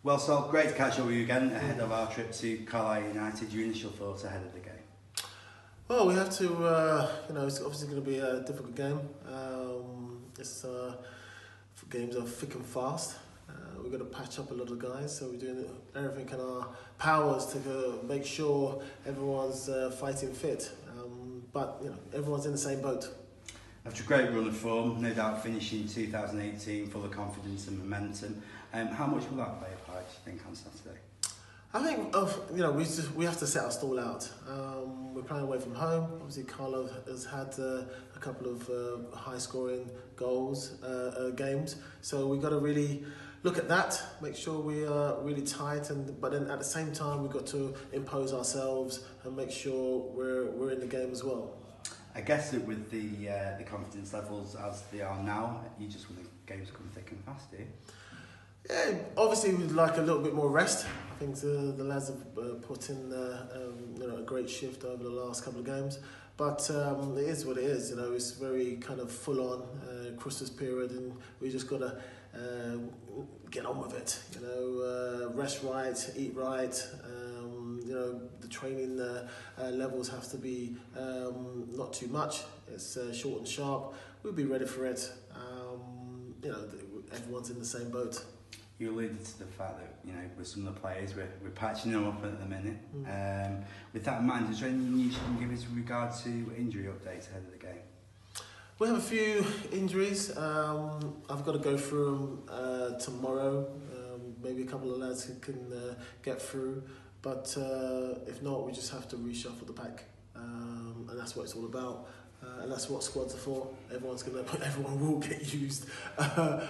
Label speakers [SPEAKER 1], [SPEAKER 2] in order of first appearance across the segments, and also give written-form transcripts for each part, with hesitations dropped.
[SPEAKER 1] Well, Sol, great to catch up with you again ahead of our trip to Carlisle United. Your initial thoughts ahead of the game?
[SPEAKER 2] Well, we have to, it's obviously going to be a difficult game. Games are thick and fast. We've got to patch up a lot of guys, so we're doing everything in our powers to make sure everyone's fighting fit. But everyone's in the same boat.
[SPEAKER 1] After a great run of form, no doubt finishing 2018 full of confidence and momentum. How much will that play a part, do you think, on Saturday?
[SPEAKER 2] I think we have to set our stall out. We're playing away from home. Obviously, Carlisle has had a couple of high-scoring games, so we've got to really look at that, make sure we are really tight, but then at the same time we've got to impose ourselves and make sure we're in the game as well.
[SPEAKER 1] I guess that with the confidence levels as they are now, you just want the games to come thick and fast, do you?
[SPEAKER 2] Yeah, obviously we'd like a little bit more rest. I think the lads have put in a great shift over the last couple of games, but it is what it is. It's very kind of full on Christmas period, and we just got to get on with it. Rest right, eat right. The training levels have to be not too much. It's short and sharp. We'll be ready for it. Everyone's in the same boat.
[SPEAKER 1] You alluded to the fact that with some of the players we're patching them up at the minute. With that in mind, is there anything you can give us with regard to injury updates ahead of the game?
[SPEAKER 2] We have a few injuries. I've got to go through them tomorrow. Maybe a couple of lads who can get through, but if not, we just have to reshuffle the pack, and that's what it's all about. And that's what squads are for. Everyone will get used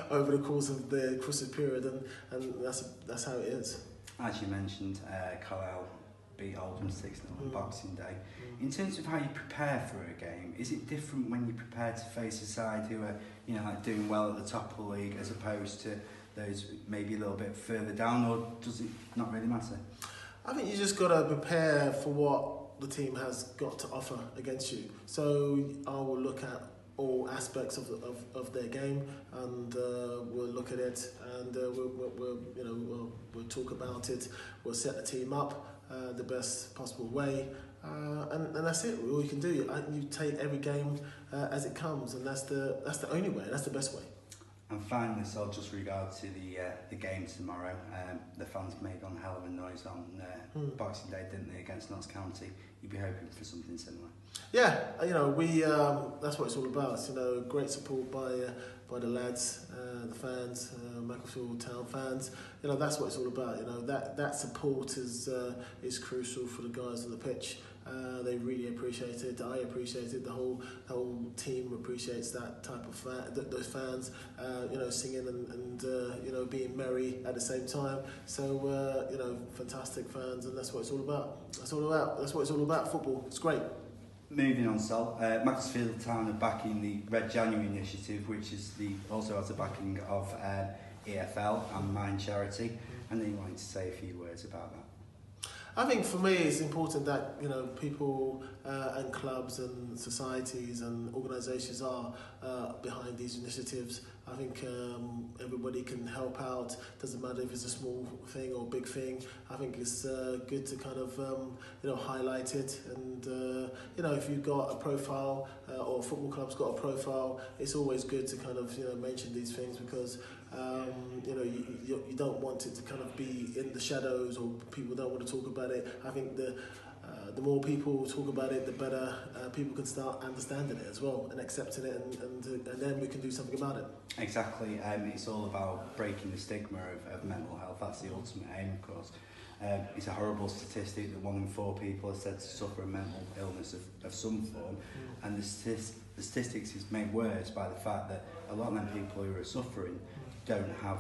[SPEAKER 2] over the course of the Christmas period, and that's how it is.
[SPEAKER 1] As you mentioned, Carlisle beat Oldham 6-0 on Boxing Day. In terms of how you prepare for a game, is it different when you prepare to face a side who are doing well at the top of the league as opposed to those maybe a little bit further down, or does it not really matter?
[SPEAKER 2] I think you just got to prepare for what the team has got to offer against you. So I will look at all aspects of their game, and we'll look at it, and we'll talk about it. We'll set the team up the best possible way, and that's it. All you can do, you take every game as it comes, and that's the only way. That's the best way.
[SPEAKER 1] And finally, so just regard to the game tomorrow, the fans made one hell of a noise on Boxing Day, didn't they, against Notts County? You'd be hoping for something similar. Yeah,
[SPEAKER 2] that's what it's all about. Great support by the lads, the fans, Macclesfield town fans. That's what it's all about. That support is crucial for the guys on the pitch. They really appreciate it. I appreciate it. The whole team appreciates that type of those fans. Singing and being merry at the same time. So fantastic fans, and that's what it's all about. That's what it's all about. Football. It's great.
[SPEAKER 1] Moving on, Sol. Macclesfield Town are backing the Red January initiative, which is also has the backing of EFL and Mind Charity. And then you wanted to say a few words about that.
[SPEAKER 2] I think for me it's important that people and clubs and societies and organisations are behind these initiatives. I think everybody can help out. Doesn't matter if it's a small thing or big thing. I think it's good to kind of highlight it. And if you've got a profile or a football club's got a profile, it's always good to kind of mention these things, because you don't want it to kind of be in the shadows, or people don't want to talk about it. I think the more people talk about it, the better people can start understanding it as well and accepting it, and then we can do something about it.
[SPEAKER 1] Exactly. It's all about breaking the stigma of mental health. That's the ultimate aim, of course. It's a horrible statistic that 1 in 4 people are said to suffer a mental illness of some form, and the statistics is made worse by the fact that a lot of them people who are suffering don't have,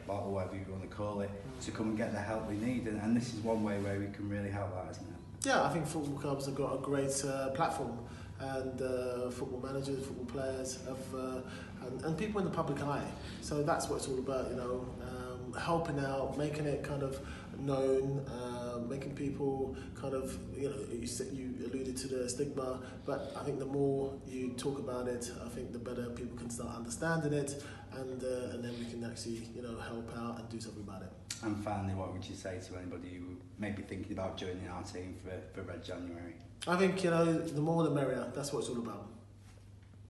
[SPEAKER 1] or whatever you want to call it, to come and get the help they need, and this is one way where we can really help that, isn't it?
[SPEAKER 2] Yeah, I think football clubs have got a great platform, and football managers, football players, and people in the public eye. So that's what it's all about, helping out, making it kind of known, making people kind of, you alluded to the stigma, but I think the more you talk about it, I think the better people can start understanding it, and then we can actually, help out and do something about it.
[SPEAKER 1] And finally, what would you say to anybody who may be thinking about joining our team for Red January?
[SPEAKER 2] I think, the more the merrier. That's what it's all about.